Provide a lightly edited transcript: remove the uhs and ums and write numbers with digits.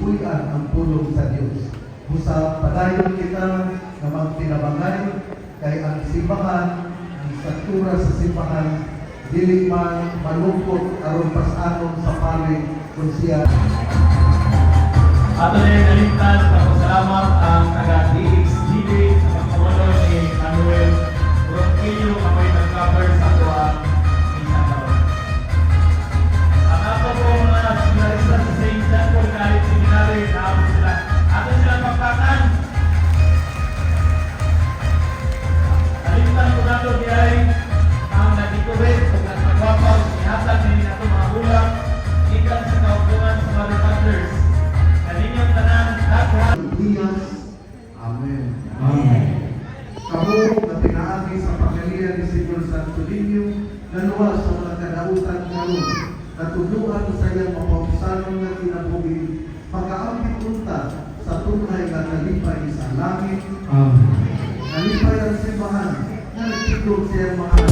ipuy-an ang pulong sa Dios. Busa padayon kita nga magtinabangay kay ang simbahan, ang struktura sa simbahan dili man malungkot aron pas-anon sa palig kung siya. Ato na yung naligtas, salamat ang taga-DXGD sa pagkamulo ni Manuel Ronquillo kapoy nag-cover sa tuwa isang taon. Ang ato po mga seminarista sa St. John Paul College Seminary, naabot sila. Ato sila pagpakan. Naligtas po nato di ay ang nagikuwit o nagpagwapaw, ihatag din nato mga ulang, ikan sa kaupungan sa mga reporters. Kaninyong tanan, daghan. Dias. Amen. Amen. Kamo na pinaagi sa pamilya ni Senyor Santo Niño naluwas sa mga kadautan karon natuluan sa iyang mapausanon nga kinabuhi pagkaambit unta sa tunay nga kalipay sa langit. Amen. Kalipay ang simbahan nga nagtulog sa iyang mga